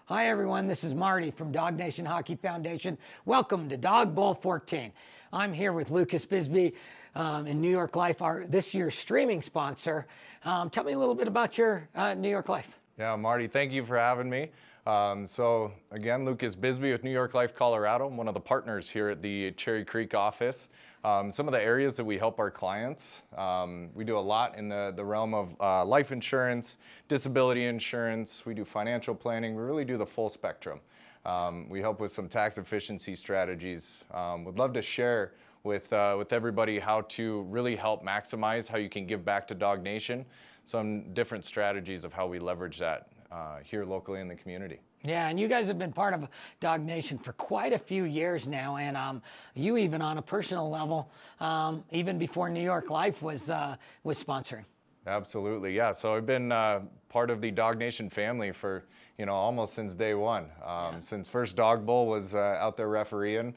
Hi everyone, this is Marty from Dog Nation Hockey Foundation. Welcome to Dog Bowl 14. I'm here with Lucas Bisbee in New York Life, this year's streaming sponsor. Tell me a little bit about your New York Life. Yeah, Marty, thank you for having me. So again, Lucas Bisbee with New York Life, Colorado. I'm one of the partners here at the Cherry Creek office. Some of the areas that we help our clients, we do a lot in the realm of life insurance, disability insurance. We do financial planning. We really do the full spectrum. We help with some tax efficiency strategies. Would love to share with everybody how to really help maximize how you can give back to Dog Nation, some different strategies of how we leverage that here locally in the community. Yeah, and you guys have been part of Dog Nation for quite a few years now, and you even on a personal level, even before New York Life was sponsoring. Absolutely, yeah. So I've been part of the Dog Nation family for almost since day one. Since first Dog Bowl was out there refereeing,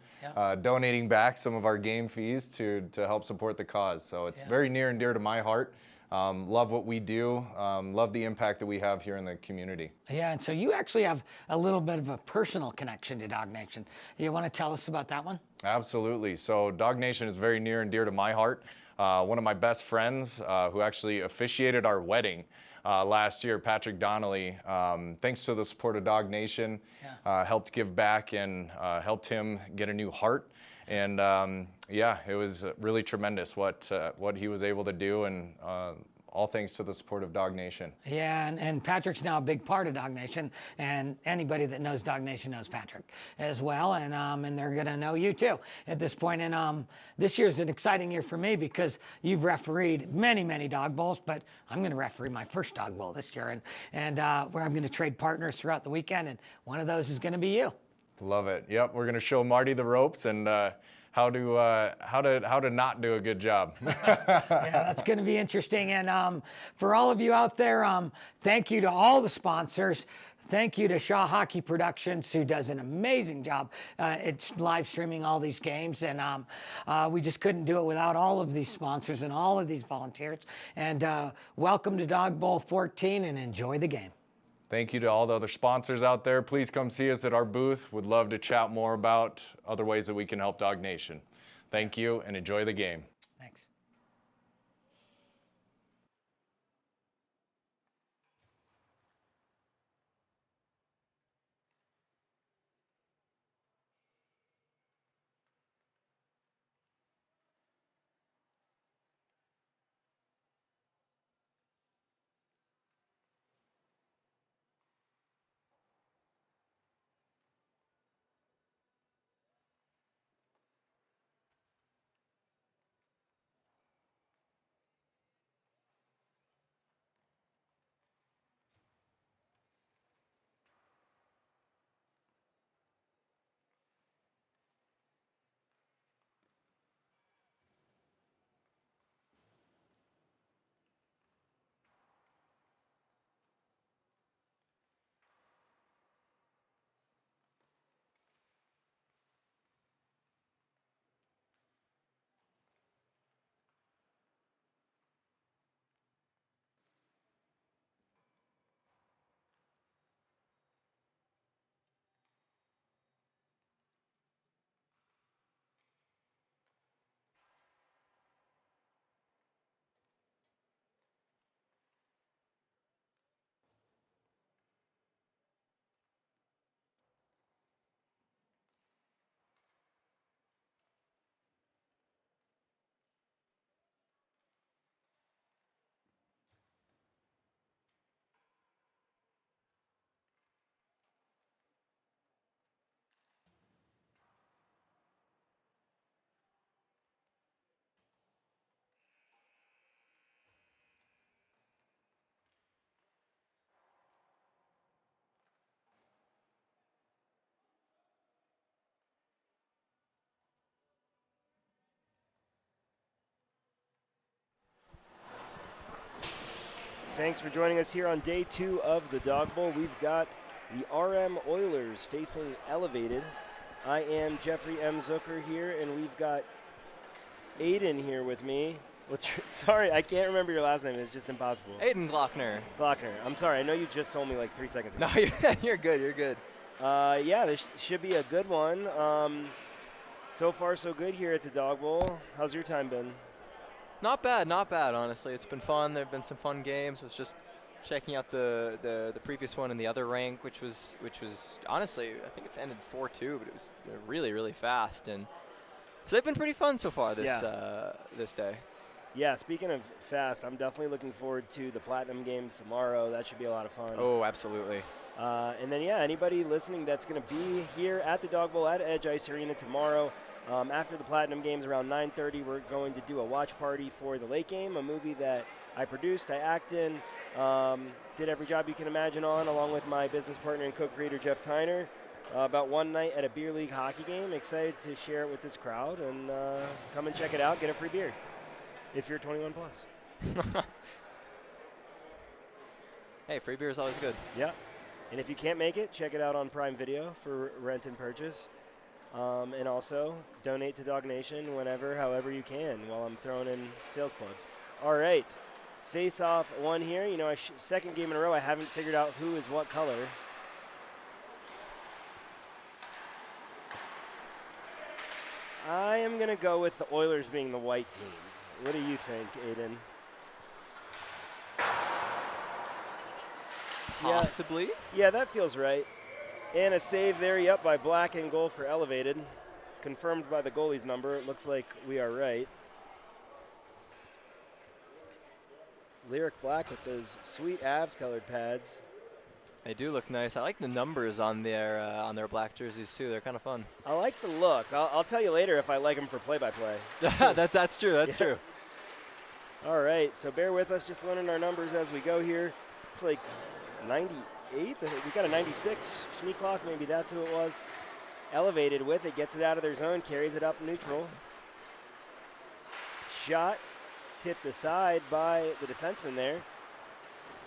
donating back some of our game fees to help support the cause. So it's very near and dear to my heart. Love what we do, love the impact that we have here in the community. Yeah, and so you actually have a little bit of a personal connection to Dog Nation. You want to tell us about that one? Absolutely. So Dog Nation is very near and dear to my heart. One of my best friends who actually officiated our wedding last year, Patrick Donnelly, thanks to the support of Dog Nation, helped give back and helped him get a new heart. And yeah, it was really tremendous what he was able to do, and all thanks to the support of Dog Nation. Yeah, and Patrick's now a big part of Dog Nation, and anybody that knows Dog Nation knows Patrick as well, and they're gonna know you too at this point. And this year's an exciting year for me because you've refereed many Dog Bowls, but I'm gonna referee my first Dog Bowl this year, and where I'm gonna trade partners throughout the weekend, and one of those is gonna be you. Love it. Yep, we're gonna show Marty the ropes and how to not do a good job. Yeah, that's going to be interesting. And for all of you out there, thank you to all the sponsors. Thank you to Shaw Hockey Productions, who does an amazing job. It's live streaming all these games, and we just couldn't do it without all of these sponsors and all of these volunteers. And welcome to Dog Bowl 14, and enjoy the game. Thank you to all the other sponsors out there. Please come see us at our booth. Would love to chat more about other ways that we can help Dog Nation. Thank you, and enjoy the game. Thanks. Thanks for joining us here on day 2 of the Dog Bowl. We've got the RM Oilers facing Elevated. I am Jeffrey M. Zucker here, and we've got Aiden here with me. Sorry, I can't remember your last name. It's just impossible. Aiden Glockner. Glockner. I'm sorry. I know you just told me like 3 seconds ago. No, you're good. You're good. Yeah, this should be a good one. So far, so good here at the Dog Bowl. How's your time been? Not bad, honestly. It's been fun. There have been some fun games. I was just checking out the previous one in the other rank, which was honestly, I think it ended 4-2, but it was really, really fast. And so they've been pretty fun so far this day. Yeah, speaking of fast, I'm definitely looking forward to the Platinum games tomorrow. That should be a lot of fun. Oh, absolutely. And then, yeah, anybody listening that's going to be here at the Dog Bowl at Edge Ice Arena tomorrow, after the Platinum games around 9:30, we're going to do a watch party for the late game, a movie that I produced, I act in, did every job you can imagine on, along with my business partner and co-creator, Jeff Tyner, about one night at a beer league hockey game. Excited to share it with this crowd, and come and check it out. Get a free beer if you're 21 plus. Hey, free beer is always good. Yeah. And if you can't make it, check it out on Prime Video for rent and purchase. And also donate to Dog Nation whenever, however you can, while I'm throwing in sales plugs. All right. Face-off one here. You know, second game in a row, I haven't figured out who is what color. I am going to go with the Oilers being the white team. What do you think, Aiden? Possibly. Yeah, that feels right. And a save there, yep, by Black and goal for Elevated. Confirmed by the goalie's number. It looks like we are right. Lyric Black with those sweet Avs-colored pads. They do look nice. I like the numbers on their black jerseys too. They're kind of fun. I like the look. I'll tell you later if I like them for play-by-play. That's true. That's true. All right, so bear with us. Just learning our numbers as we go here. It's like 98. We got a 96. Schneekloth, maybe that's who it was. Elevated with it, gets it out of their zone, carries it up neutral. Shot, tipped aside by the defenseman there.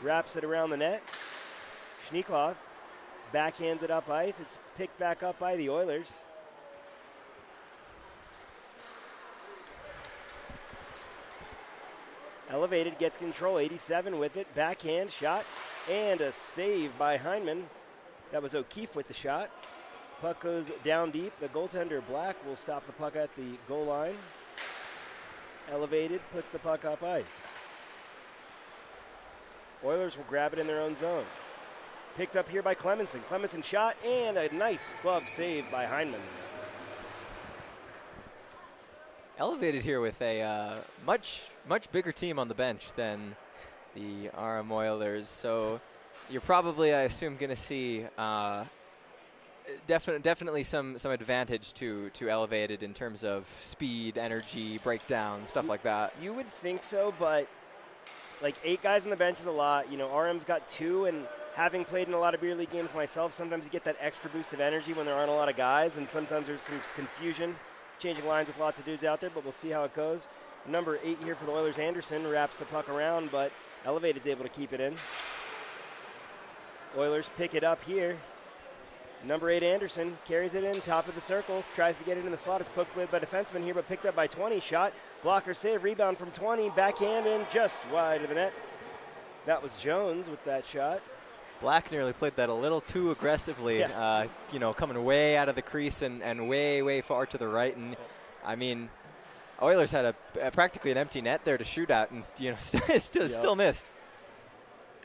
Wraps it around the net. Schneekloth backhands it up ice. It's picked back up by the Oilers. Elevated gets control, 87 with it. Backhand shot and a save by Heineman. That was O'Keefe with the shot. Puck goes down deep. The goaltender, Black, will stop the puck at the goal line. Elevated puts the puck up ice. Oilers will grab it in their own zone. Picked up here by Clemenson. Clemenson shot and a nice glove save by Heineman. Elevated here with a much bigger team on the bench than the RM Oilers. So you're probably, I assume, going to see definitely some advantage to Elevated in terms of speed, energy, breakdown, stuff like that. You would think so, but like 8 guys on the bench is a lot. You know, RM's got 2, and having played in a lot of beer league games myself, sometimes you get that extra boost of energy when there aren't a lot of guys, and sometimes there's some confusion changing lines with lots of dudes out there, but we'll see how it goes. Number 8 here for the Oilers, Anderson, wraps the puck around, but Elevated's able to keep it in. Oilers pick it up here. Number 8, Anderson, carries it in, top of the circle, tries to get it in the slot. It's poked by defenseman here, but picked up by 20. Shot, blocker save, rebound from 20, backhand in just wide of the net. That was Jones with that shot. Black nearly played that a little too aggressively, coming way out of the crease and way far to the right. And I mean, Oilers had a practically an empty net there to shoot at, and still missed.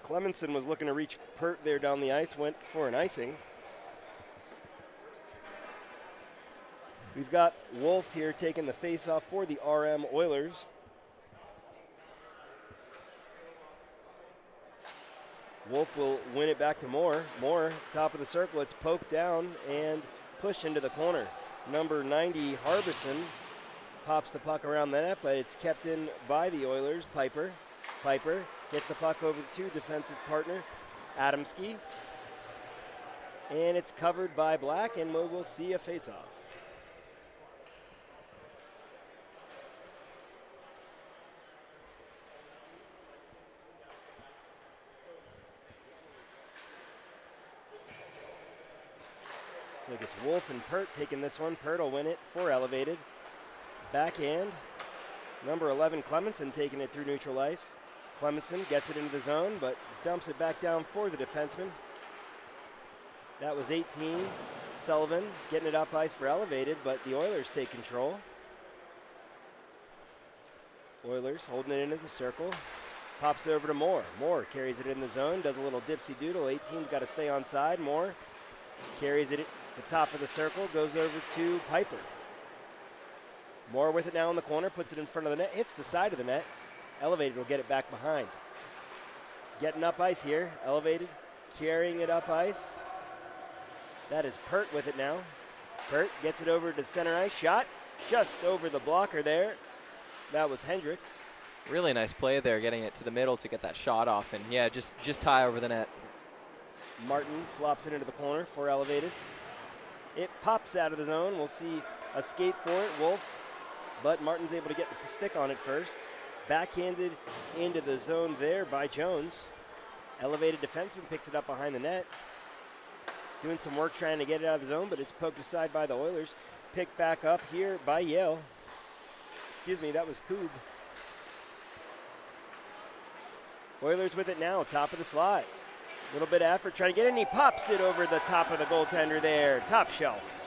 Clemenson was looking to reach Pert there down the ice, went for an icing. We've got Wolf here taking the face-off for the RM Oilers. Wolf will win it back to Moore. Moore, top of the circle. It's poked down and pushed into the corner. Number 90, Harbison, pops the puck around the net, but it's kept in by the Oilers. Piper gets the puck over to defensive partner, Adamski. And it's covered by Black, and we'll see a face-off. Looks like it's Wolf and Pert taking this one. Pert will win it for Elevated. Backhand. Number 11, Clemenson, taking it through neutral ice. Clemenson gets it into the zone, but dumps it back down for the defenseman. That was 18. Sullivan getting it up ice for Elevated, but the Oilers take control. Oilers holding it into the circle. Pops it over to Moore. Moore carries it in the zone, does a little dipsy doodle. 18's got to stay on side. Moore carries it at the top of the circle, goes over to Piper. Moore with it now in the corner, puts it in front of the net, hits the side of the net. Elevated will get it back behind. Getting up ice here. Elevated carrying it up ice. That is Pert with it now. Pert gets it over to the center ice. Shot just over the blocker there. That was Hendricks. Really nice play there, getting it to the middle to get that shot off, and yeah, just high over the net. Martin flops it into the corner for Elevated. It pops out of the zone. We'll see a skate for it, Wolf, but Martin's able to get the stick on it first. Backhanded into the zone there by Jones. Elevated defenseman picks it up behind the net. Doing some work trying to get it out of the zone, but it's poked aside by the Oilers. Picked back up here by Yale. Excuse me, that was Koob. Oilers with it now, top of the slide. A little bit of effort trying to get it, and he pops it over the top of the goaltender there, top shelf.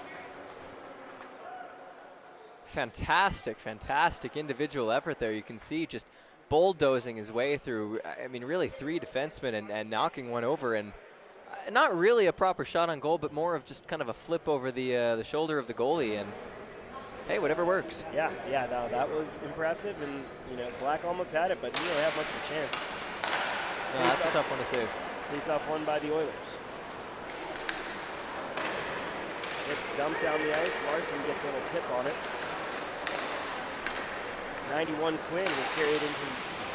Fantastic individual effort there. You can see just bulldozing his way through, I mean, really 3 defensemen and knocking one over, and not really a proper shot on goal, but more of just kind of a flip over the shoulder of the goalie, and hey, whatever works. Yeah, no, that was impressive, and Black almost had it, but he didn't have much of a chance. No, that's a tough one to save. Face-off won by the Oilers. It's dumped down the ice. Larson gets a little tip on it. 91 Quinn will carry it into the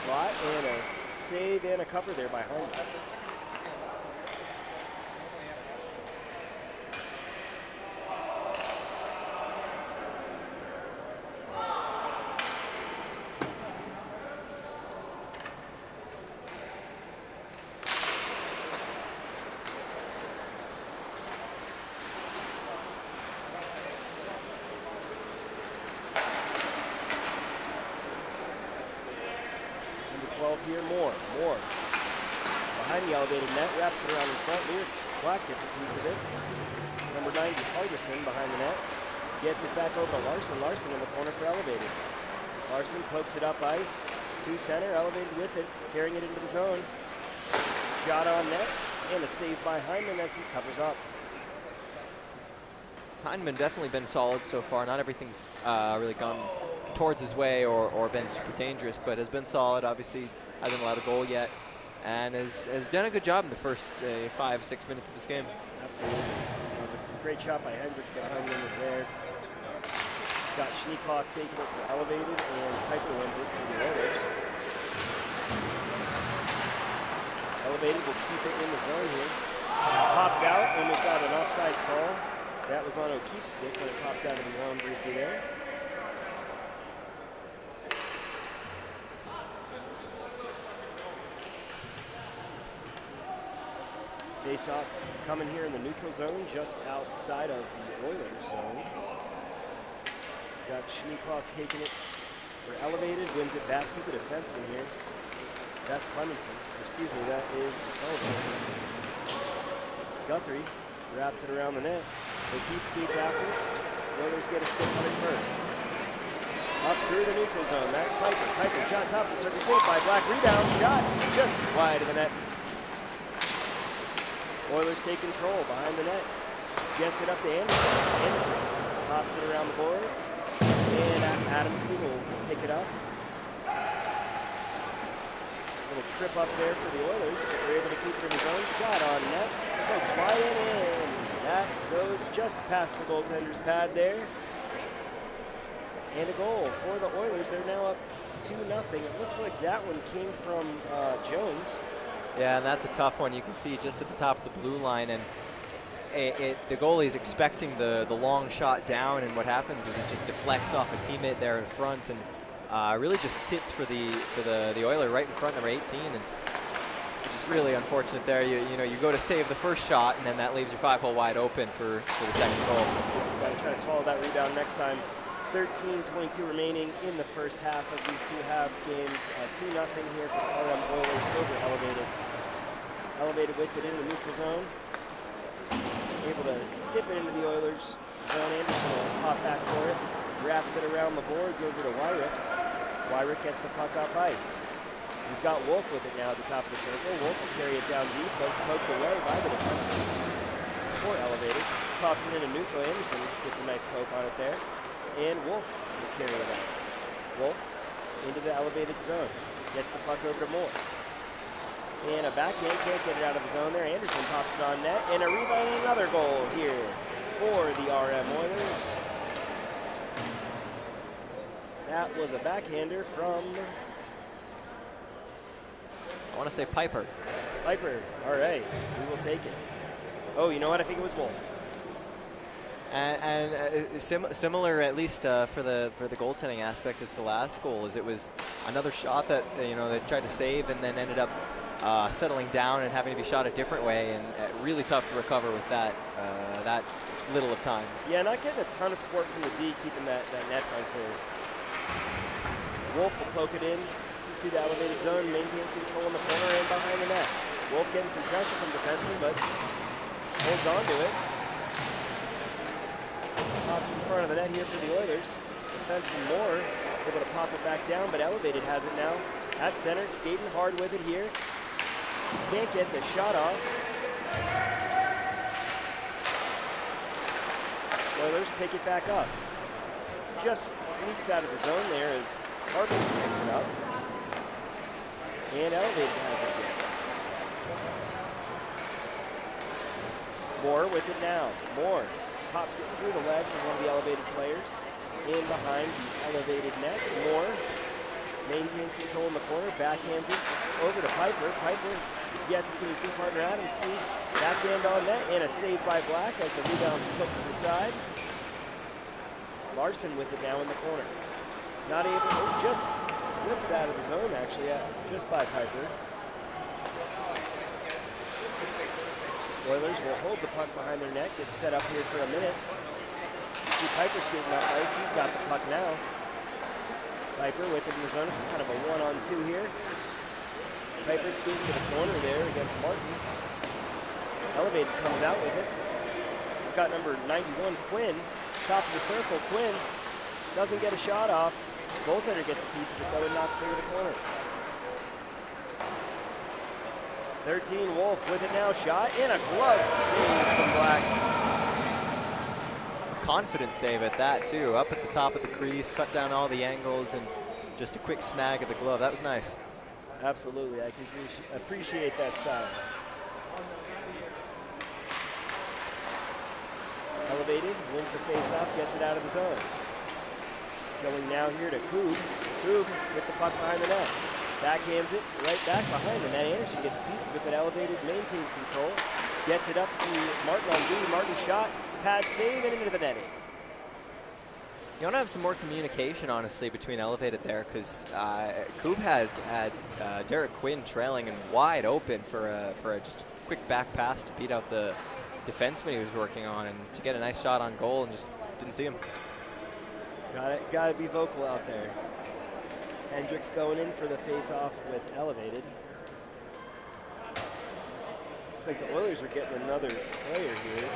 slot, and a save and a cover there by Harmon. Here, Moore behind the elevated net, wraps it around in front. Here, Black gets a piece of it. Number 90, Ferguson behind the net, gets it back over to Larson. Larson in the corner for Elevated. Larson pokes it up ice to center. Elevated with it, carrying it into the zone. Shot on net, and a save by Hyndman as he covers up. Hyndman definitely been solid so far. Not everything's really gone towards his way or been super dangerous, but has been solid. Obviously hasn't allowed a goal yet, and has done a good job in the first 5-6 minutes of this game. Absolutely. That was a great shot by Hendricks, but Hyndman was there. Got Schneekloth taking it for Elevated, and Piper wins it for the Oilers. Elevated will keep it in the zone here. Pops out, and we've got an offsides call. That was on O'Keefe's stick when it popped out of the arm briefly there. Face-off coming here in the neutral zone, just outside of the Oilers zone. Got Schneekloth taking it for Elevated, wins it back to the defenseman here. That's Clemenson. Excuse me, that is Sullivan. Guthrie wraps it around the net. O'Keefe skates after it. The Oilers get a stick on it first. Up through the neutral zone, that's Piper. Piper shot top of the circle, saved by Black. Rebound, shot just wide of the net. Oilers take control behind the net. Gets it up to Anderson. Anderson pops it around the boards. And Adamski will pick it up. Going to trip up there for the Oilers, but they're able to keep it in his own shot on net. Poked wide in. That goes just past the goaltender's pad there. And a goal for the Oilers. They're now up 2-0. It looks like that one came from Jones. Yeah, and that's a tough one. You can see just at the top of the blue line, and the goalie's expecting the long shot down, and what happens is it just deflects off a teammate there in front, and really just sits for the Oiler right in front, number 18, and which is really unfortunate there. You know, you go to save the first shot, and then that leaves your 5-hole wide open for the second goal. Got to try to swallow that rebound next time 13:22 remaining in the first half of these two half games. 2-0 here for the RM Oilers over Elevated. Elevated with it in the neutral zone. Able to tip it into the Oilers zone. Anderson will pop back for it. Wraps it around the boards over to Wyrick. Wyrick gets the puck up ice. We've got Wolf with it now at the top of the circle. Wolf will carry it down deep, but it's poked away by the defenseman for Elevated. Pops it into neutral. Anderson gets a nice poke on it there. And Wolf will carry it out. Wolf into the Elevated zone. Gets the puck over to Moore. And a backhand, can't get it out of the zone there. Anderson pops it on net. And a rebound and another goal here for the RM Oilers. That was a backhander from... I want to say Piper. Piper, all right, we will take it. Oh, you know what? I think it was Wolf. And similar, at least for the goaltending aspect, as the last goal, as it was another shot that they tried to save and then ended up settling down and having to be shot a different way, and really tough to recover with that little of time. Yeah, not getting a ton of support from the D, keeping that net front clear. Wolf will poke it in to the Elevated zone, maintains control in the corner and behind the net. Wolf getting some pressure from defenseman, but holds on to it. Pops in front of the net here for the Oilers. Defenseman Moore able to pop it back down, but Elevated has it now at center, skating hard with it here. Can't get the shot off. Oilers pick it back up. Just sneaks out of the zone there as Harbison picks it up. And Elevated has it again. Moore with it now. Moore pops it through the legs of one of the Elevated players. In behind the Elevated net. Moore maintains control in the corner, backhands it over to Piper. Piper gets it to his D partner Adamski. Backhand on net and a save by Black as the rebound's put to the side. Larson with it now in the corner. Not able, just slips out of the zone actually, just by Piper. Oilers will hold the puck behind their net, get set up here for a minute. You see Piper skating up ice, he's got the puck now. Piper with it in the zone, it's kind of a 1-on-2 here. Piper skating to the corner there against Martin. Elevated comes out with it. We've got number 91, Quinn. Top of the circle, Quinn doesn't get a shot off. Goaltender gets a piece of it though and knocks it over the corner. 13, Wolf with it now, shot and a glove save from Black. Confident save at that too, up at the top of the crease, cut down all the angles, and just a quick snag of the glove. That was nice. Absolutely, I can appreciate that style. Elevated, wins the face-off, gets it out of the zone. It's going now here to Koob. Koob with the puck behind the net. Backhands it right back behind the net. Anderson gets a piece of it, but Elevated maintains control. Gets it up to Martin on D. Martin shot, pad save, and into the netting. You want to have some more communication, honestly, between Elevated there, because Koob had Derek Quinn trailing and wide open for a just quick back pass to beat out the defenseman he was working on, and to get a nice shot on goal and just didn't see him. Gotta be vocal out there. Hendricks going in for the face-off with Elevated. Looks like the Oilers are getting another player here.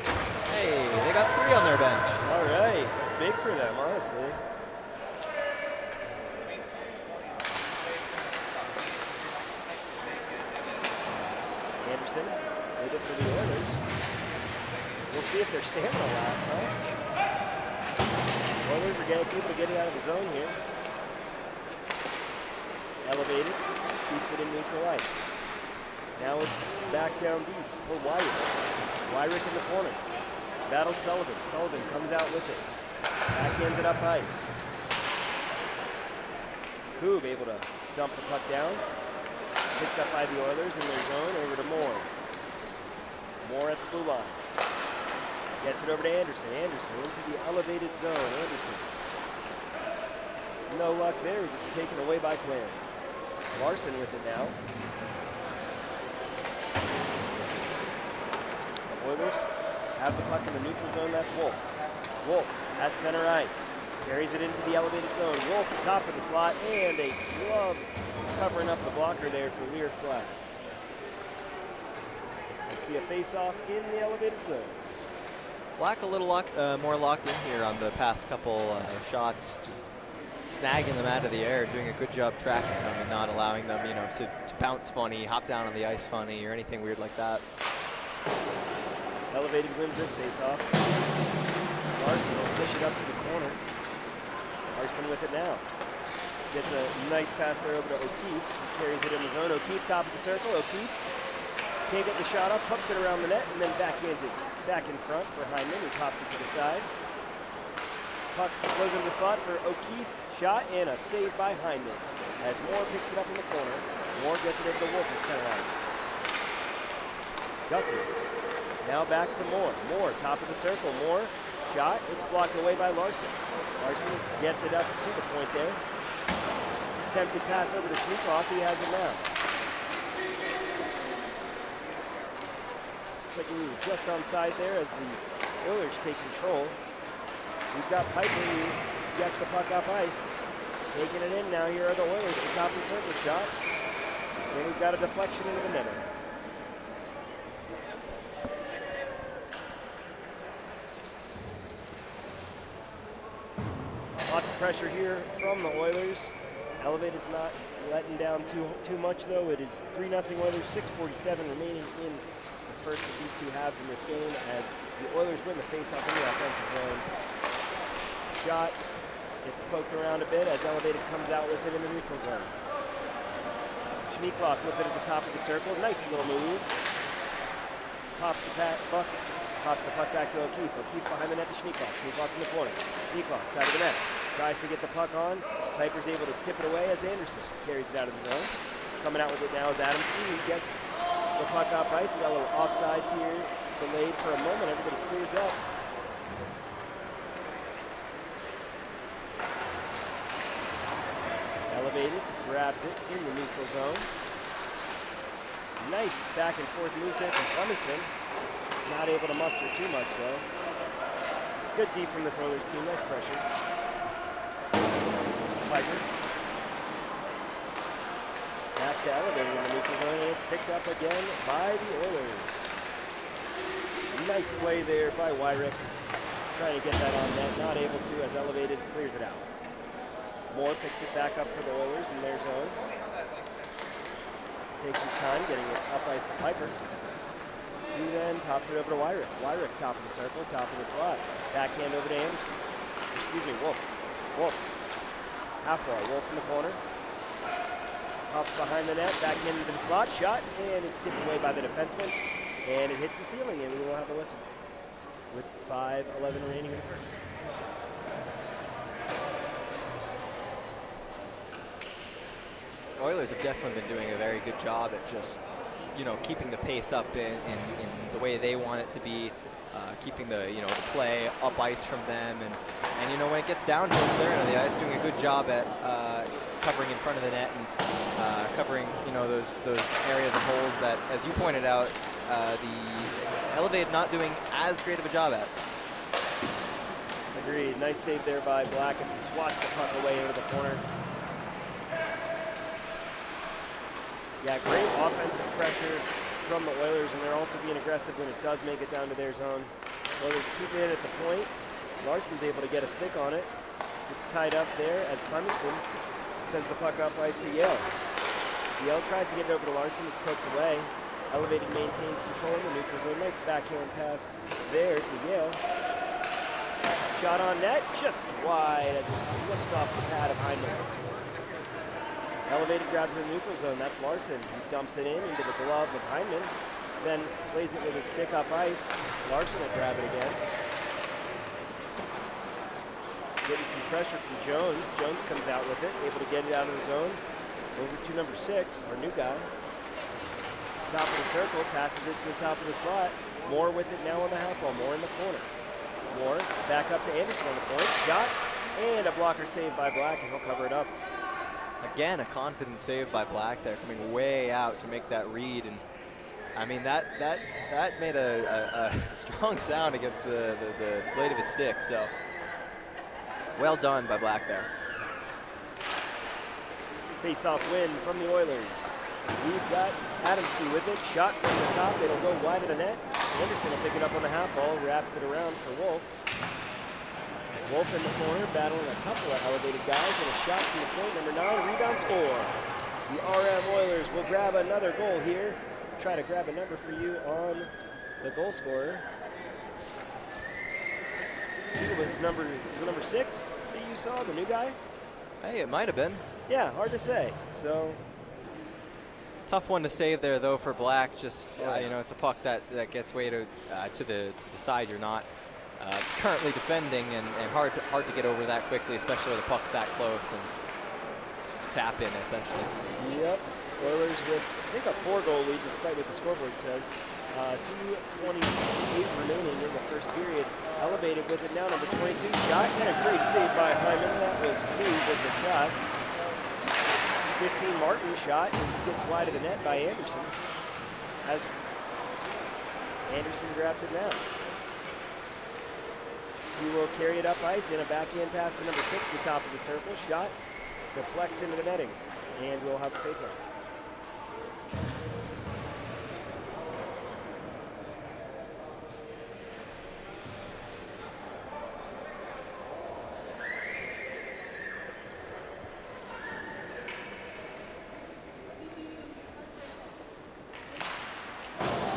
Hey, they got 3 on their bench. All right, that's big for them, honestly. Anderson with it for the Oilers. We'll see if their stamina lasts, huh? Oilers are getting people to get it out of the zone here. Elevated, keeps it in neutral ice. Now it's back down deep for Wyrick. Wyrick in the corner. Battles Sullivan. Sullivan comes out with it. Backhands it up ice. Koob able to dump the puck down. Picked up by the Oilers in their zone, over to Moore. Moore at the blue line. Gets it over to Anderson. Anderson into the Elevated zone. Anderson. No luck there as it's taken away by Quinn. Larson with it now. The Oilers have the puck in the neutral zone. That's Wolf. Wolf at center ice. Carries it into the elevated zone. Wolf, top of the slot, and a glove covering up the blocker there for Lyric Black. I see a face-off in the elevated zone. Black a little more locked in here on the past couple shots, just snagging them out of the air, doing a good job tracking them and not allowing them, to bounce funny, hop down on the ice funny, or anything weird like that. Elevated wins this face-off. Larson will push it up to the corner. Larson with it now. Gets a nice pass there over to O'Keefe. He carries it in the zone. O'Keefe top of the circle. O'Keefe can't get the shot up, pumps it around the net, and then backhands it back in front for Hyndman, who pops it to the side. Puck goes into the slot for O'Keefe. Shot and a save by Hyndman. As Moore picks it up in the corner. Moore gets it over to Wolf at center ice. Guthrie. Now back to Moore. Moore, top of the circle. Moore, shot. It's blocked away by Larson. Larson gets it up to the point there. Attempted pass over to Schneekloff. He has it now. Looks like we were just onside there as the Oilers take control. We've got Piper who gets the puck up ice. Taking it in now. Here are the Oilers. The top of the circle shot. And we've got a deflection into the middle. Lots of pressure here from the Oilers. Elevated's not letting down too much though. It is 3-0 Oilers, 6:47 remaining in the first of these two halves in this game as the Oilers win the faceoff in the offensive zone. Shot gets poked around a bit as Elevated comes out with it in the neutral zone. Schneekloff with it at the top of the circle. Nice little move. Pops the puck back to O'Keefe. O'Keefe behind the net to Schneekloff. Schneekloff in the corner. Schneekloff, side of the net. Tries to get the puck on. Piper's able to tip it away as Anderson carries it out of the zone. Coming out with it now is Adamski, who gets the puck up ice. We got a little offsides here. Delayed for a moment. Everybody clears up. Elevated, grabs it in the neutral zone. Nice back and forth moves there from Clemenson. Not able to muster too much though. Good D from this Oilers team, nice pressure. Piper. Back to Elevated in the neutral zone, and it's picked up again by the Oilers. Nice play there by Wyrick. Trying to get that on net, not able to as Elevated clears it out. Moore picks it back up for the Oilers in their zone. Takes his time getting it up ice to Piper. He then pops it over to Wyrick. Wyrick, top of the circle, top of the slot. Backhand over to Anderson. Excuse me, Wolf. Wolf. Half wall. Wolf in the corner. Pops behind the net, backhand into the slot. Shot, and it's tipped away by the defenseman. And it hits the ceiling, and we will have a whistle. With 5:11 remaining in the first. Oilers have definitely been doing a very good job at just, keeping the pace up in the way they want it to be, keeping the, the play up ice from them, and when it gets down towards their end of the ice, doing a good job at covering in front of the net and covering, those areas and holes that, as you pointed out, the Elevated not doing as great of a job at. Agreed. Nice save there by Black as he swats the puck away into the corner. Yeah, great offensive pressure from the Oilers, and they're also being aggressive when it does make it down to their zone. Oilers keeping it at the point. Larson's able to get a stick on it. It's tied up there as Clemenson sends the puck up ice to Yale. Yale tries to get it over to Larson. It's poked away. Elevated maintains control in the neutral zone. Nice backhand pass there to Yale. Shot on net, just wide as it slips off the pad of Hyndman. Elevated grabs in the neutral zone. That's Larson. He dumps it into the glove of Hyndman. Then plays it with a stick up ice. Larson will grab it again. Getting some pressure from Jones. Jones comes out with it, able to get it out of the zone. Over to number 6, our new guy. Top of the circle, passes it to the top of the slot. Moore with it now on the half wall. Moore in the corner. Moore back up to Anderson on the point. Shot and a blocker save by Black, and he'll cover it up. Again, a confident save by Black there, coming way out to make that read, and I mean that made a strong sound against the blade of his stick. So Well done by Black there. Face-off win from the Oilers. We've got Adamski with it. Shot from the top. It'll go wide of the net. Anderson will pick it up on the half ball. Wraps it around for Wolf. Wolf in the corner, battling a couple of elevated guys. And a shot from the point. Number 9. Rebound score. The RM Oilers will grab another goal here. Try to grab a number for you on the goal scorer. I think it was number 6 that you saw, the new guy? Hey, it might have been. Yeah, hard to say. So tough one to save there, though, for Black. Just you know, it's a puck that gets way to the side. You're not currently defending, and hard to get over that quickly, especially when the puck's that close and just to tap in essentially. Yep. Oilers with I think a 4-goal lead, despite what the scoreboard says. 2:28 remaining in the first period. Elevated with it now, number 22. Shot and a great save by Hyman. That was Cruz with the shot. 15 Martin shot is tipped wide of the net by Anderson. As Anderson grabs it now. He will carry it up ice in a backhand pass to number 6 to the top of the circle. Shot deflects into the netting, and we'll have a face-off.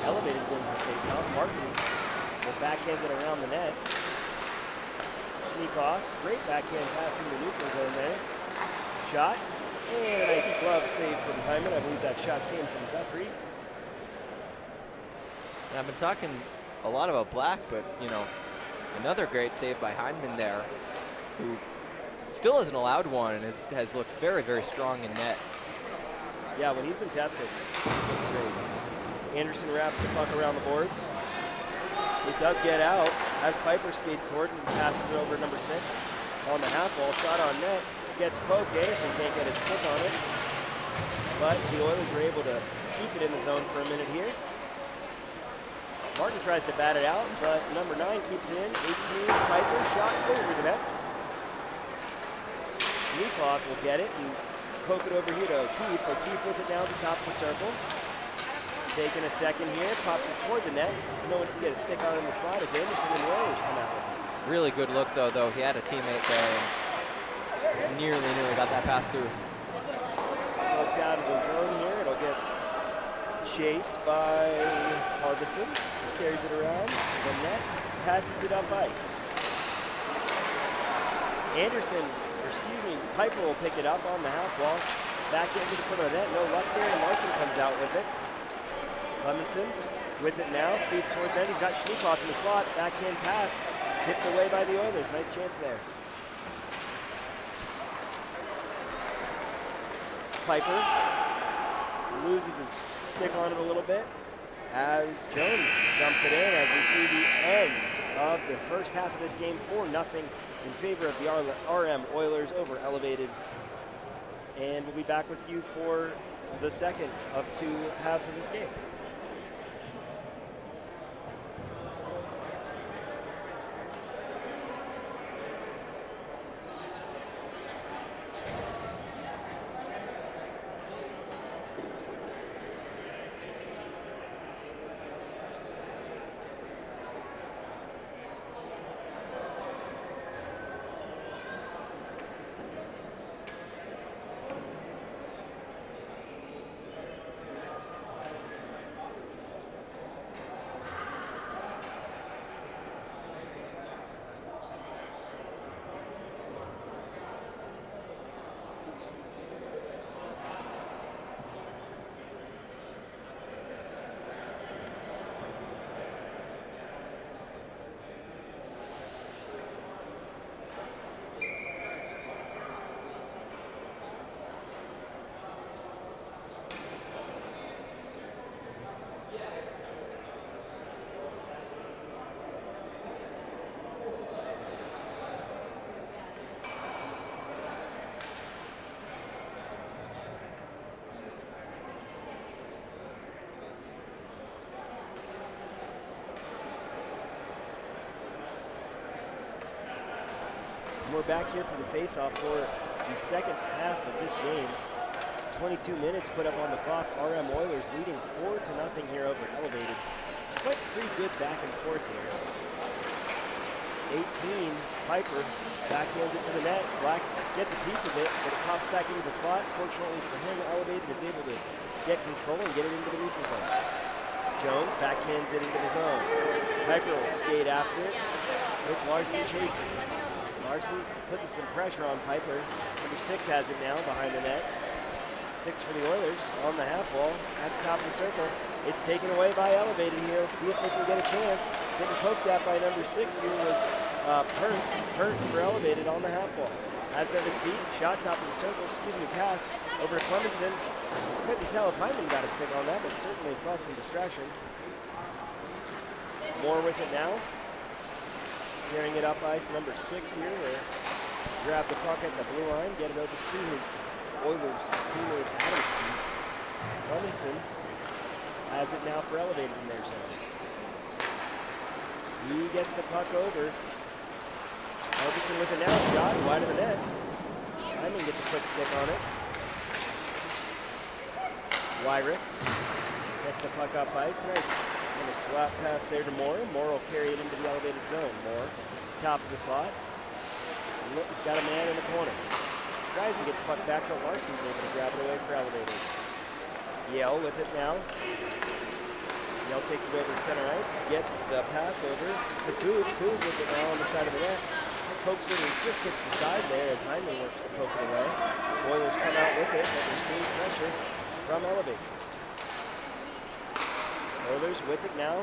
Elevated wins the face-off. Martin will backhand it around the net. Sneak off. Great backhand pass in the neutral zone there. Shot. And a nice glove save from Hyman. I believe that shot came from Guthrie. And I've been talking a lot about Black, but, you know, another great save by Hyman there, who still hasn't allowed one and has looked very, very strong in net. Yeah, when he's been tested, he's looked great. Anderson wraps the puck around the boards. It does get out as Piper skates toward and passes it over number 6 on the half wall. Shot on net. Gets poked. Anderson can't get his stick on it. But the Oilers are able to keep it in the zone for a minute here. Martin tries to bat it out, but number 9 keeps it in. 18, Piper, shot over the net. Neukloth will get it and poke it over here to O'Keefe. O'Keefe with it down to the top of the circle. Taking a second here, pops it toward the net. No one can get a stick on in the slide as Anderson and the Oilers come out with it. Really good look, though. He had a teammate there and nearly got that pass through. Poked out of the zone here. It'll get chased by Harbison. Carries it around the net, passes it up ice. Piper will pick it up on the half wall. Back into the front of the net, no luck there, and Larson comes out with it. Clemenson with it now, speeds toward net. He's got Schneekloff in the slot. Backhand pass. It's tipped away by the Oilers. Nice chance there. Piper loses his stick on it a little bit as Jones dumps it in as we see the end of the first half of this game, 4-0 in favor of the RM Oilers over Elevated. And we'll be back with you for the second of 2 halves of this game. And we're back here for the face-off for the second half of this game. 22 minutes put up on the clock. RM Oilers leading 4-0 here over Elevated. Despite pretty good back and forth here. 18, Piper backhands it to the net. Black gets a piece of it, but it pops back into the slot. Fortunately for him, Elevated is able to get control and get it into the neutral zone. Jones backhands it into the zone. Piper will skate after it with Larson chasing. Larson putting some pressure on Piper. Number 6 has it now behind the net. 6 for the Oilers on the half wall at the top of the circle. It's taken away by Elevated here. Let's see if they can get a chance. Getting poked at by number 6 here was Pert for Elevated on the half wall. Has it at his feet, shot top of the circle, pass over to Clemenson. Couldn't tell if Hyman got a stick on that, but certainly caused some distraction. Moore with it now. Carrying it up ice, number 6 here. Grab the puck at the blue line, get it over to his Oilers teammate Adamson. Clemenson has it now for Elevated in their zone. He gets the puck over. Ferguson with it now, shot wide of the net. Hyman gets a quick stick on it. Wyrick gets the puck up ice. Nice little swap pass there to Moore. Moore will carry it into the Elevated zone. Moore, top of the slot. He's got a man in the corner. Tries to get the puck back, but Larson's able to grab it away for Elevated. Yell with it now. Yell takes it over center ice, gets the pass over to Poog. Poog with it now on the side of the net. Pokes it and just hits the side there as Hyman works to poke it away. Oilers come out with it, but they're seeing pressure from Elevated. Oilers with it now.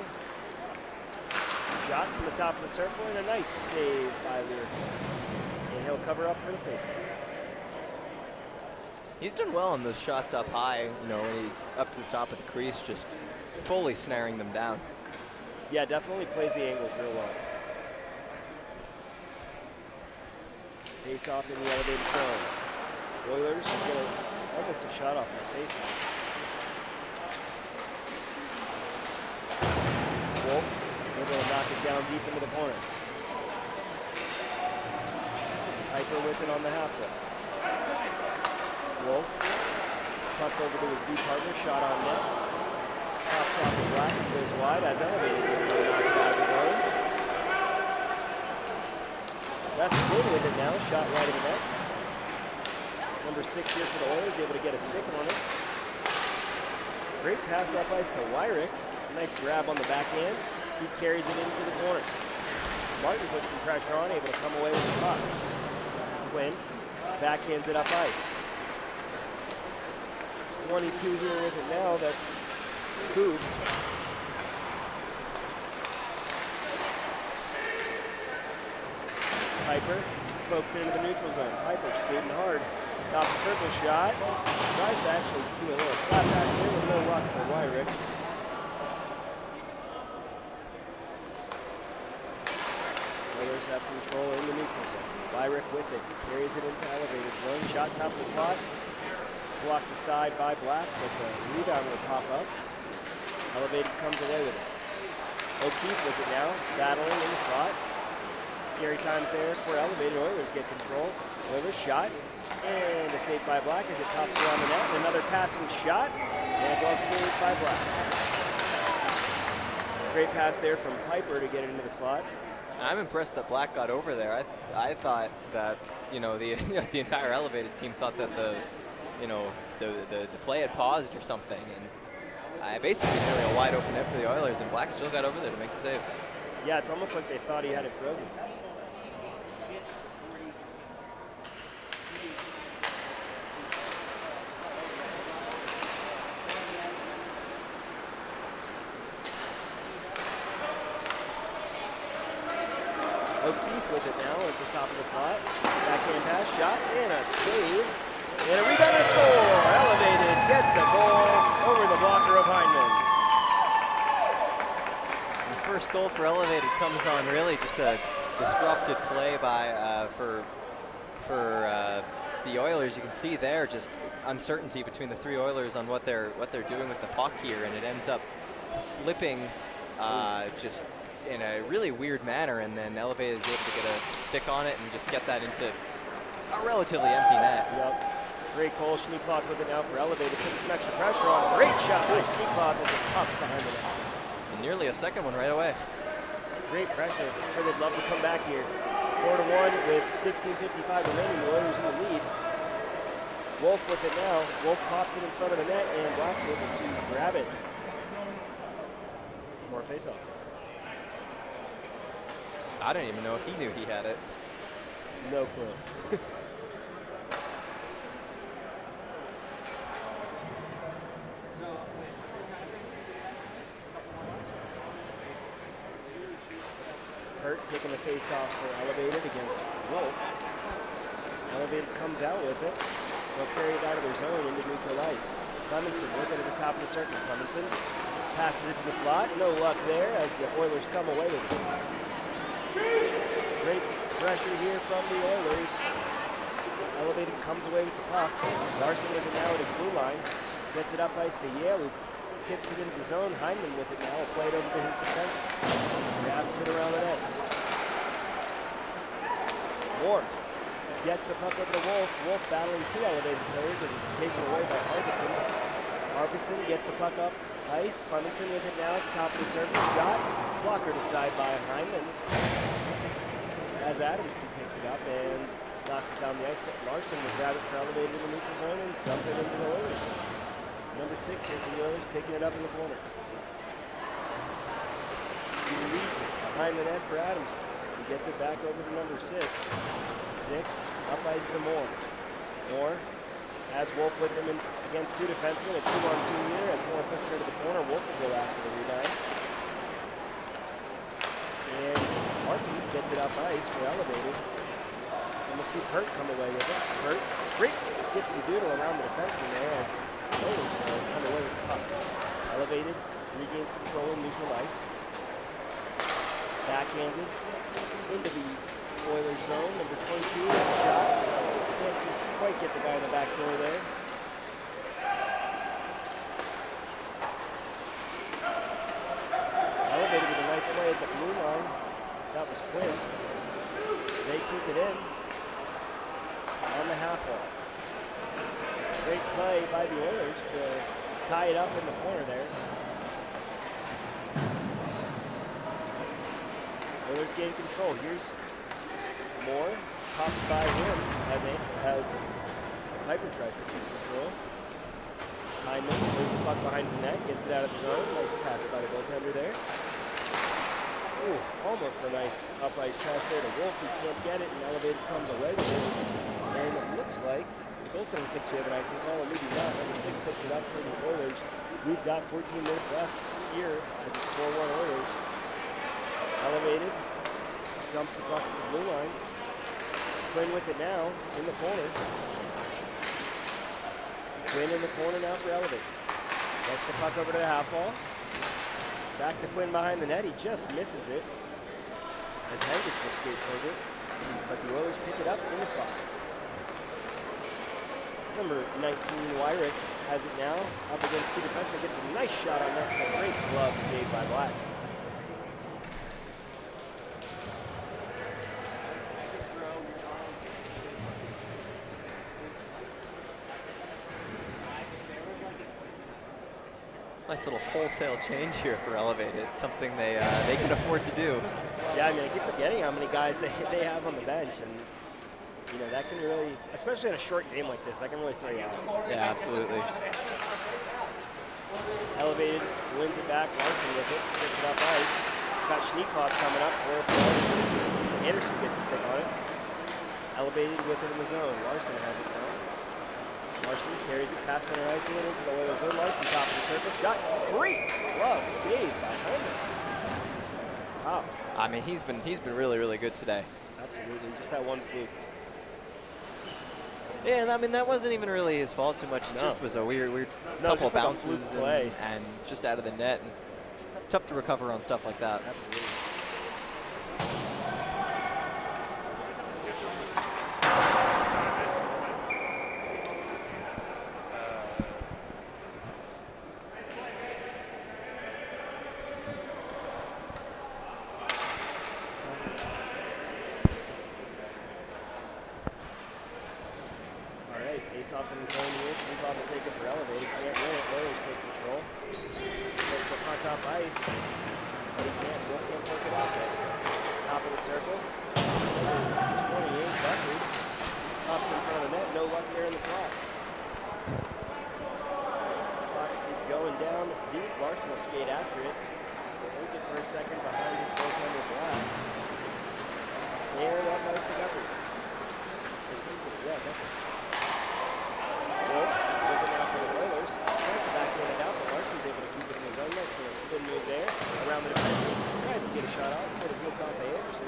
Shot from the top of the circle and a nice save by Lear. And he'll cover up for the faceoff. He's done well on those shots up high, you know, when he's up to the top of the crease, just fully snaring them down. Yeah, definitely plays the angles real well. Face off in the Elevated zone. Oilers get almost a shot off that face off. Wolf able to knock it down deep into the corner. Piper with it on the half wall. Wolf, puck over to his D partner, shot on net. Pops off the Black and goes wide as Elevated able to knock it out of his own. That's good with it now, shot right of the net. Number 6 here for the Oilers, able to get a stick on it. Great pass up ice to Wyrick. Nice grab on the backhand. He carries it into the corner. Martin puts some pressure on, able to come away with the puck. Quinn backhands it up ice. 22 here with it now, that's Coop. Piper pokes it into the neutral zone. Piper skating hard. Top of the circle shot. Tries to actually do a little slap pass there with no luck for Wyrick. Oilers have control in the neutral zone. Wyrick with it. Carries it into Elevated zone. Shot top of the slot. Blocked aside by Black, but the rebound will pop up. Elevated comes away with it. O'Keefe with it now. Battling in the slot. Scary times there for Elevated. Oilers get control. Oilers shot. And a save by Black as it pops around the net. And another passing shot. And a glove save by Black. Great pass there from Piper to get it into the slot. I'm impressed that Black got over there. I thought that, you know, the the entire Elevated team thought that the play had paused or something. And I basically nearly a wide open net for the Oilers, and Black still got over there to make the save. Yeah, it's almost like they thought he had it frozen. O'Keefe with it now at the top of the slot. Backhand pass, shot, and a save. And a rebound and a score. Elevated gets a goal over the blocker of Hyman. The first goal for Elevated comes on really just a disrupted play by for the Oilers. You can see there just uncertainty between the three Oilers on what they're doing with the puck here, and it ends up flipping just in a really weird manner, and then Elevated is able to get a stick on it and just get that into a relatively empty net. Yep. Great goal. Schneekloth with it now for Elevated. Putting some extra pressure on. Great shot by Schneekloth as it pops behind the net. And nearly a second one right away. Great pressure. I'm sure they'd love to come back here. 4-1 with 16:55 remaining. The Oilers in the lead. Wolf with it now. Wolf pops it in front of the net, and Black's able to grab it for a face-off. I don't even know if he knew he had it. No clue. Hurt taking the face-off for Elevated against Wolf. Elevated comes out with it. They'll carry it out of their zone into neutral ice. Clemenson with it at the top of the circle. Clemenson passes it to the slot. No luck there as the Oilers come away with it. Great pressure here from the Oilers. Elevated comes away with the puck. Larson with it now at his blue line. Gets it up ice to Yale, who tips it into the zone. Hyndman with it now. Played over to his defense. Grabs it around the net. Moore gets the puck over to Wolf. Wolf battling two Elevated players and it's taken away by Harbison. Harbison gets the puck up ice. Clemenson with it now at the top of the circle. Shot. Blocker to side by Hyndman. As Adamski picks it up and knocks it down the ice. But Larson will grab it for Elevated in the neutral zone and dump it into the Oilers zone. Number 6 here for the Oilers, picking it up in the corner. He leads it behind the net for Adams. He gets it back over to number 6. 6, up ice to Moore. Moore has Wolf with him against two defensemen. A 2-on-2 here as Moore puts her to the corner. Wolf will go after the rebound. And Martin gets it up ice for Elevated. And we'll see Pert come away with it. Pert, great gypsy doodle around the defenseman there as Oilers come away with the puck. Elevated, regains control in neutral ice. Backhanded into the Oilers zone. Number 22, shot. Can't just quite get the guy in the back door there. Elevated with a nice play at the blue line. That was Quinn. They keep it in on the half wall. Great play by the Oilers to tie it up in the corner there. Oilers gain control. Here's Moore. Pops by him as Piper tries to keep control. Hyndman plays the puck behind his net, gets it out of the zone. Nice pass by the goaltender there. Ooh, almost a nice up ice pass there to Wolf. He can't get it, and Elevated comes away with it. And it looks like the goaltender thinks we have an icing call, and maybe not. Number 6 picks it up for the Oilers. We've got 14 minutes left here as it's 4-1 Oilers. Elevated, dumps the puck to the blue line. Quinn with it now in the corner. Quinn in the corner now for Elevated. Gets the puck over to the half wall. Back to Quinn behind the net. He just misses it as Hendricks will skate over it. But the Oilers pick it up in the slot. Number 19, Wyrick, has it now up against two defensemen. Gets a nice shot on that. A great glove saved by Black. Nice little wholesale change here for Elevated. It's something they can afford to do. Yeah, I mean, I keep forgetting how many guys they have on the bench, and you know that can really, especially in a short game like this, that can really throw you off. Yeah, absolutely. Elevated wins it back. Larson with it, gets it up ice. Got Schneekloth coming up for a play. Anderson gets a stick on it. Elevated with it in the zone. Larson has it now. Larson carries it past center ice and into the Oilers zone. Larson top of the circle. Shot. Great glove saved by Hyndman. Wow. I mean, he's been really, really good today. Absolutely. Just that one fluke. Yeah, and I mean, that wasn't even really his fault too much. It No. just was a weird No, couple just like a fluke bounces play. and just out of the net. And tough to recover on stuff like that. Absolutely. Face off in the zone here. Three ball to take it for elevated. Can't win it. Oilers take control. Gets the puck off ice. But he can't. Wolf can't work it out there. Top of the circle. 28. Buckley. Pops in front of the net. No luck there in the slot. Puck is going down deep. Larson will skate after it. Holds it for a second behind his goaltender Black. And up nice to Guthrie. Yeah, Guthrie. Wolf looking out for the Oilers. Tries to backhand it out, but Larson's able to keep it in his own net. So a spin move there. Around the defenseman. Tries to get a shot off, but it gets off of Anderson.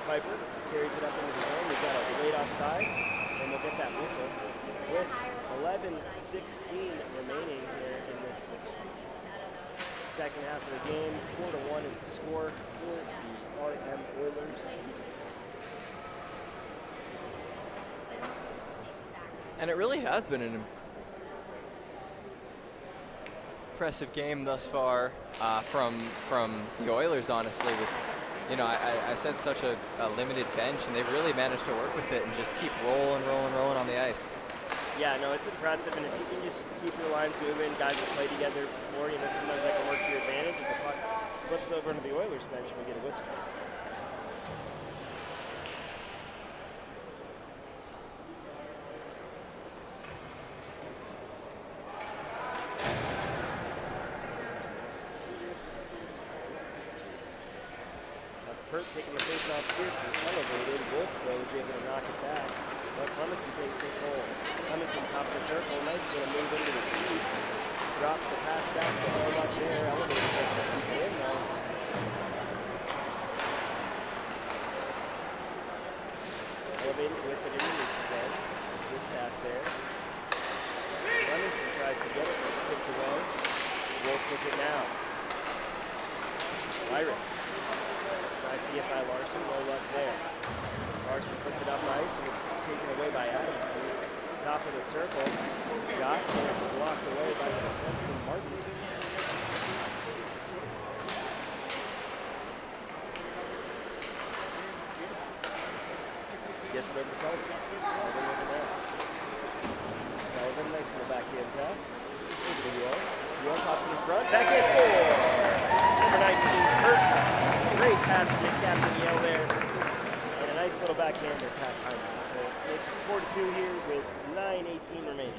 Piper carries it up into the zone. We've got a delayed offsides, and we'll get that whistle with 11:16 remaining here in this second half of the game. 4-1 is the score for the RM Oilers. And it really has been an impressive game thus far from the Oilers, honestly. With, you know, I said such a limited bench, and they've really managed to work with it and just keep rolling on the ice. Yeah, no, it's impressive, and if you can just keep your lines moving, guys that play together before, you know, sometimes that can work to your advantage as the puck slips over into the Oilers bench and we get a whistle. Pert taking the face off here for elevated. Wolf, though, is able to knock it back. But Clemenson takes control. Clemenson top of the circle. Nice little move into his feet. Drops the pass back to all up there. Elevated able to keep it in now. Elevated with it in the neutral zone. Good pass there. Clemenson tries to get it, but it's tipped away. Wolf with it now. Lyric. Tries to get by Larson, no luck there. Larson puts it up nice, and it's taken away by Adams. Top of the circle, shot, and it's blocked away by the defenseman Martin. Gets it over to Sullivan. Sullivan with it now. Sullivan, nice little backhand pass. Over to Yale. Yale pops it in front. Backhand score! Number 19, Kurt. Great pass from his captain Yale there. And a nice little backhander pass Heinrich. So it's 4-2 here with 9:18 remaining.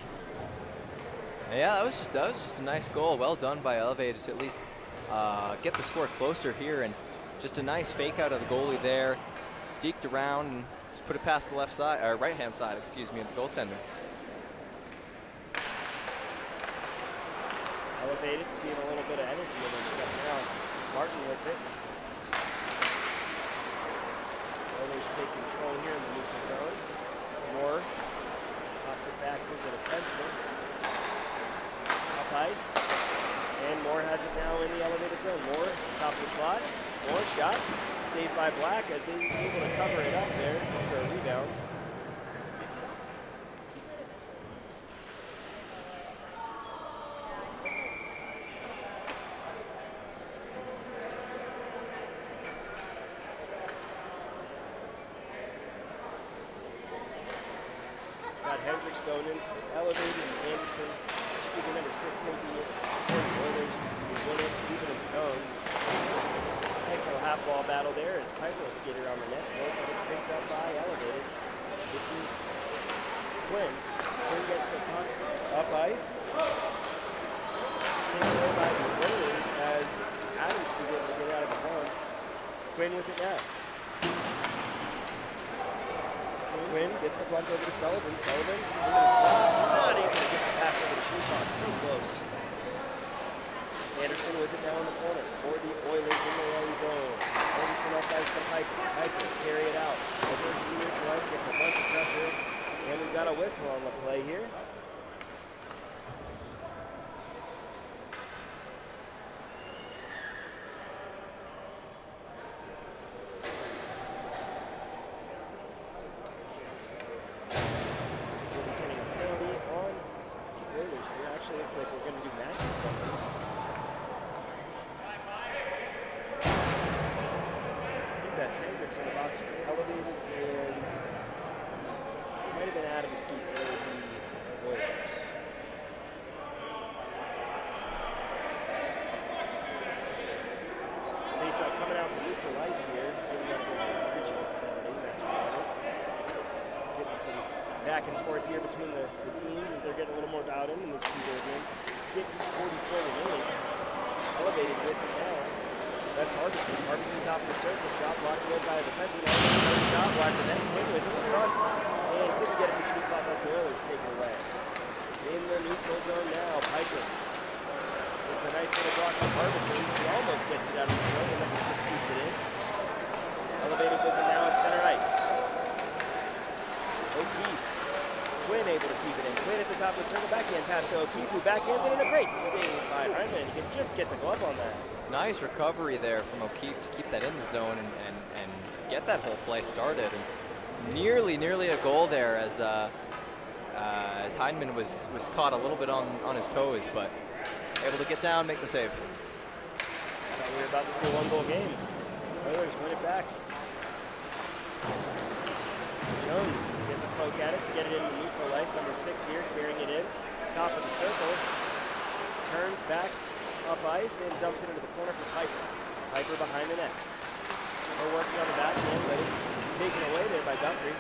Yeah, that was just a nice goal. Well done by Elevated to at least get the score closer here, and just a nice fake out of the goalie there. Deked around and just put it past the left side, or right hand side, excuse me, of the goaltender. Elevated, seeing a little bit of energy in their stuff now. Martin with it. Oilers take control here in the neutral zone. Moore pops it back to the defenseman. Up ice. And Moore has it now in the elevated zone. Moore, top of the slot. Moore shot. Saved by Black as he's able to cover it up there for a rebound. Hendricks going in for Elevated, and Anderson, speaking number 6, taking it for the Oilers to win it, keep it in the zone. Nice little half wall battle there as Piper will skate around the net. Nope, but it's picked up by Elevated. This is Quinn. Quinn gets the puck up ice. It's taken away by the Oilers as Adams was able to get out of the zone. Quinn with it now. Quinn gets the puck over to Sullivan. Sullivan into the slot. Not able to get the pass over to Schumacher. So close. Anderson with it now in the corner for the Oilers in their own zone. Anderson up ice to Piper. Piper carry it out. Over here twice, gets a bunch of pressure. And we've got a whistle on the play here. Looks like we're going to do matching penalties. I think That's Hendricks in the box for Elevated, and it might have been Adam Skeet for the Oilers. Face-off coming out to neutral ice here, giving up this matchup. Getting some back and forth here between the teams as they're getting a little more dialed in this two-goal game. 6:44 remaining. Elevated with it now. That's Harbison. Harbison top of the circle. Shot blocked away by a defenseman. Another shot blocked and then Quinn with it in front. And couldn't get it for Sneak Pop as the Oilers take it away. In the neutral zone now, Piper. It's a nice little block from Harbison. He almost gets it out of the zone, and number 6 keeps it in. Elevated with it now at center ice. O'Keefe. Quinn able to keep it in. Quinn at the top of the circle, backhand pass to O'Keefe, who backhands it in a great save by Hyman. He can just get the glove on that. Nice recovery there from O'Keefe to keep that in the zone and get that whole play started. And nearly a goal there as Heineman was caught a little bit on his toes, but able to get down, make the save. I thought we were about to see a one-goal game. Oilers win it back. Jones gets a poke at it to get it into neutral ice. Number 6 here, carrying it in. Top of the circle. Turns back up ice and dumps it into the corner for Piper. Piper behind the net. We're working on the back end, but it's taken away there by Guthrie.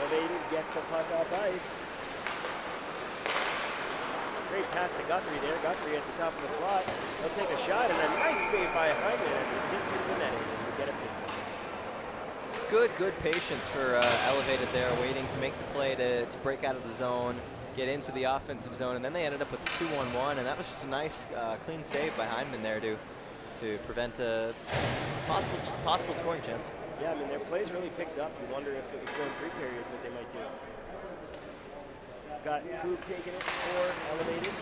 Elevated, gets the puck up ice. Great pass to Guthrie there. Guthrie at the top of the slot. He'll take a shot, and a nice save by Hyman as he tips it to the net and we get a face-off. Good patience for Elevated there, waiting to make the play to break out of the zone, get into the offensive zone, and then they ended up with a 2-1-1, and that was just a nice, clean save by Hyman there to prevent a possible scoring chance. Yeah, I mean, their plays really picked up. You wonder if it was going 3 periods, what they might do. Got Coop taking it for Elevated.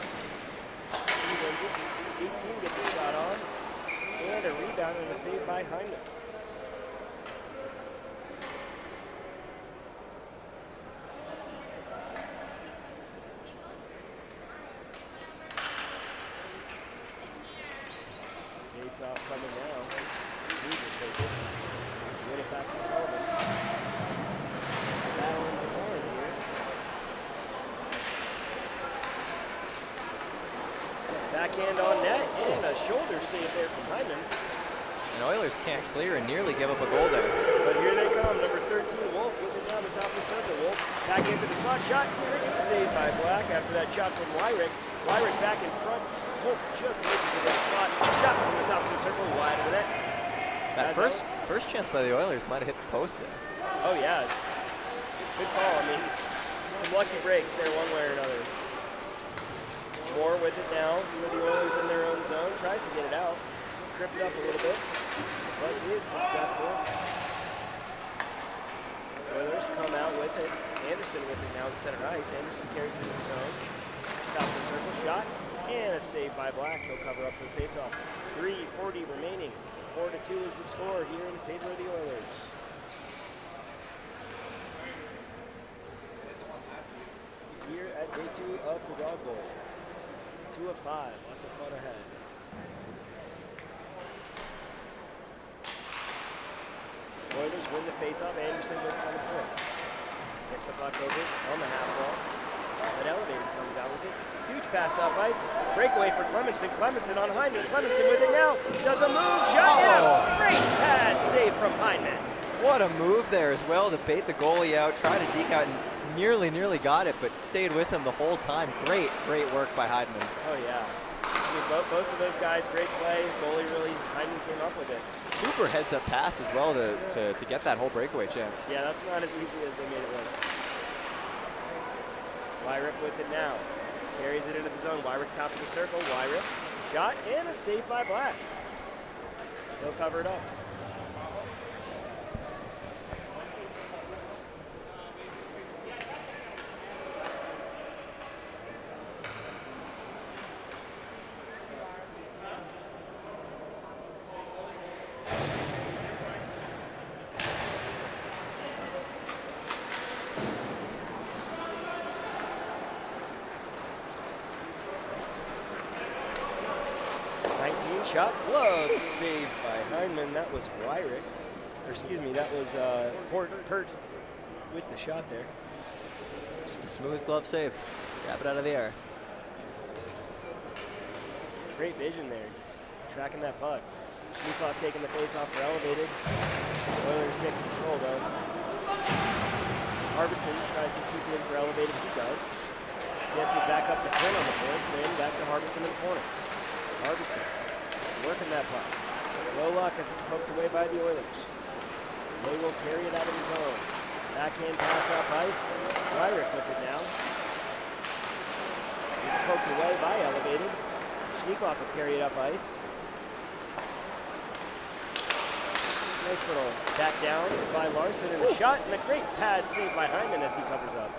He wins it. 18 gets a shot on, and a rebound and a save by Hyman. Face-off coming now. He will take it. Win it back to Sullivan. Battling the horn here. Backhand on net and a shoulder save there from Hyman. And Oilers can't clear and nearly give up a goal there. But here they come. Number 13, Wolf, with it down the top of the circle. Wolf back into the slot. Shot saved by Black after that shot from Wyrick. Wyrick back in front. Wolf just misses it in the slot. Shot from the top of the circle, wide of the net. That first chance by the Oilers might have hit the post there. Oh yeah, good call. I mean, some lucky breaks there one way or another. Moore with it now for the Oilers in their own zone. Tries to get it out. Tripped up a little bit, but is successful. Oilers come out with it. Anderson with it now at center ice. Anderson carries it in the zone. Top of the circle, shot. And a save by Black. He'll cover up for the faceoff. 3:40 remaining. 4-2 is the score here in favor of the Oilers. Here at day 2 of the Dawg Bowl. 2 of 5. Lots of fun ahead. Oilers win the faceoff. Anderson with it on the point. Gets the puck over on the half wall. But Elevated comes out with it. Huge pass up ice. Breakaway for Clemenson. Clemenson on Hyman. Clemenson with it now. Does a move. Shot. And a great pad save from Hyman. What a move there as well to bait the goalie out, try to deke out, and nearly got it, but stayed with him the whole time. Great work by Hyman. Oh, yeah. I mean, both of those guys, great play. Goalie really, Hyman came up with it. Super heads-up pass as well to get that whole breakaway chance. Yeah, that's not as easy as they made it look. Wyrick with it now. Carries it into the zone. Wyrick top of the circle. Wyrick. Shot and a save by Black. He'll cover it up. shot. Glove saved by Heinman. That was Wyrick. Or excuse me, that was Pert with the shot there. Just a smooth glove save. Grab it out of the air. Great vision there, just tracking that puck. Schneekloff taking the face off for elevated. Oilers get control though. Harbison tries to keep it in for elevated. He does. Gets it back up to Quinn on the board. Quinn back to Harbison in the corner. Harbison working that puck. Low luck as it's poked away by the Oilers. They will carry it out of the zone. Backhand pass off ice. Wyrick with it now. It's poked away by elevated. Schneekloff will carry it up ice. Nice little back down by Larson and a shot and a great pad saved by Hyman as he covers up.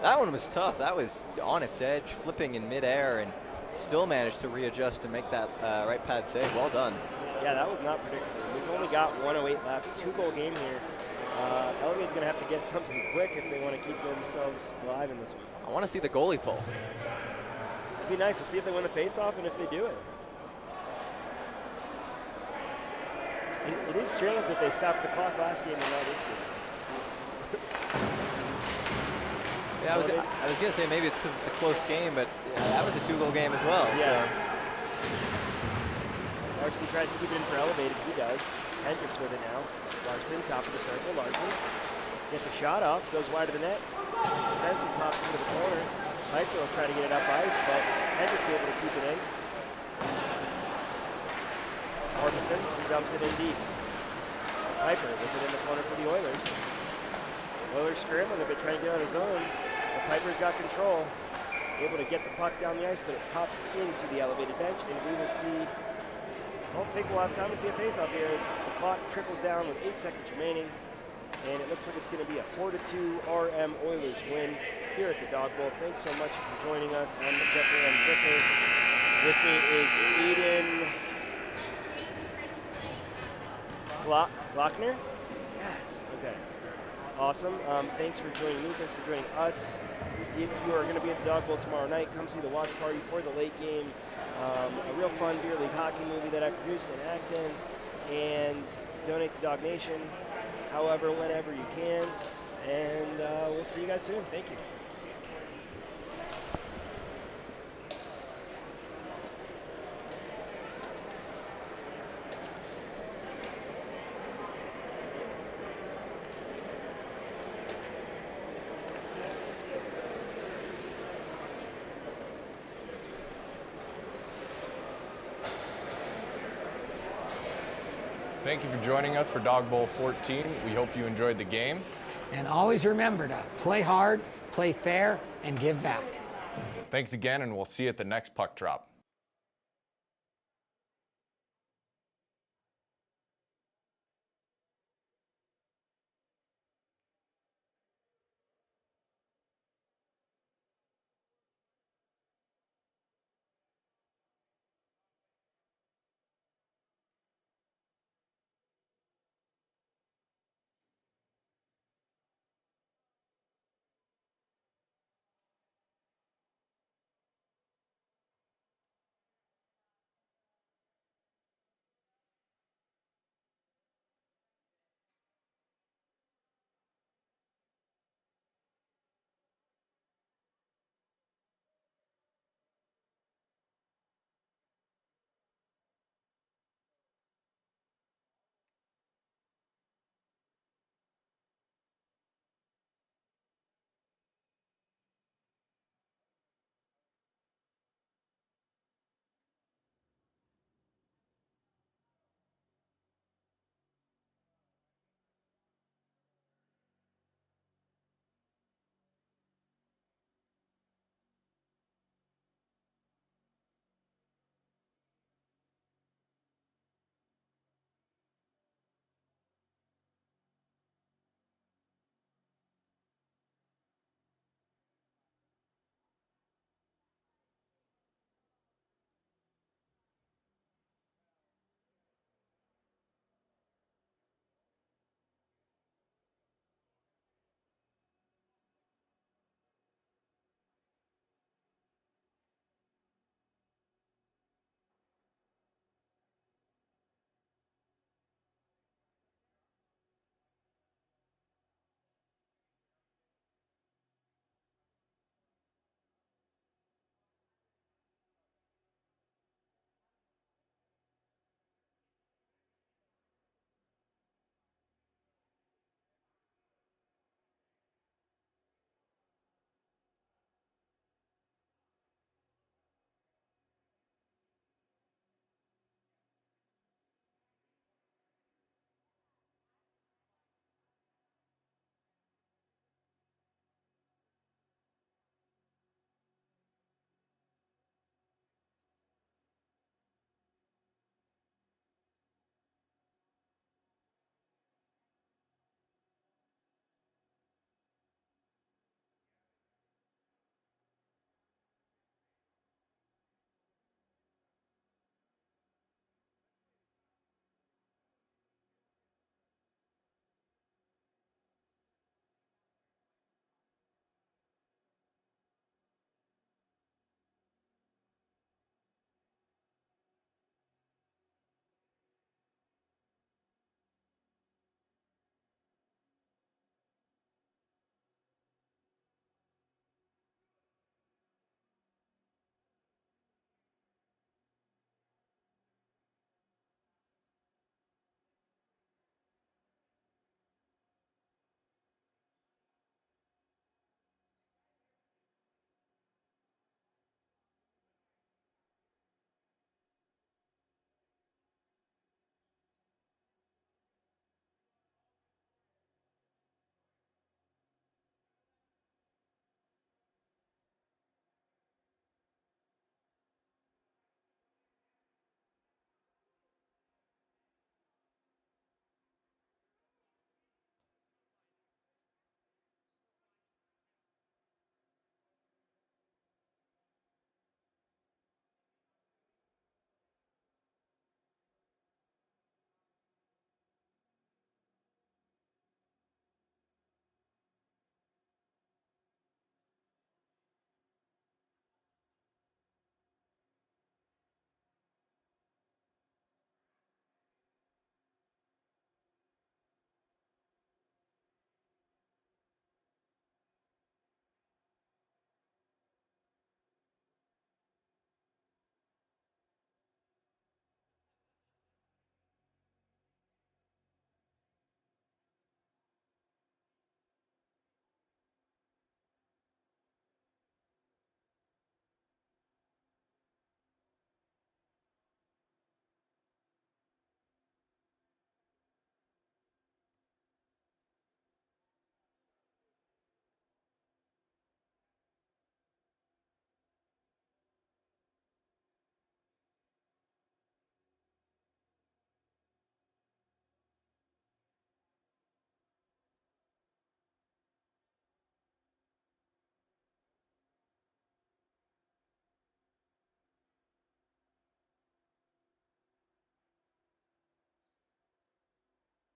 That one was tough. That was on its edge, flipping in midair, and still managed to readjust and make that right pad save. Well done. Yeah, that was not predictable. We've only got 1:08 left. 2-goal game here. Elevate's going to have to get something quick if they want to keep themselves alive in this one. I want to see the goalie pull. It'd be nice. We'll see if they win the face-off and if they do it. It is strange that they stopped the clock last game and not this game. Yeah, I was going to say maybe it's because it's a close game, but that was a 2-goal game as well. Yeah. So. Larson tries to keep it in for elevated. He does. Hendricks with it now. Larson, top of the circle. Larson gets a shot off, goes wide of the net. Defenseman pops into the corner. Piper will try to get it up ice, but Hendricks able to keep it in. Harbison dumps it in deep. Piper with it in the corner for the Oilers. Oilers scrambling a bit, trying to get out of the zone. But Piper's got control. Able to get the puck down the ice, but it pops into the elevated bench, and we will see. I don't think we'll have time to see a face-off here as the clock trickles down with 8 seconds remaining. And it looks like it's going to be a 4-2 RM Oilers win here at the Dog Bowl. Thanks so much for joining us. I'm Jeffrey M. Zucker. With me is Eden Glockner? Yes. Okay. Awesome. Thanks for joining me. Thanks for joining us. If you are going to be at the Dog Bowl tomorrow night, come see the watch party for the late game. A real fun beer league hockey movie that I produced and act in. And donate to Dog Nation, however, whenever you can. And we'll see you guys soon. Thank you. Thank you for joining us for Dog Bowl 14. We hope you enjoyed the game. And always remember to play hard, play fair, and give back. Thanks again, and we'll see you at the next puck drop.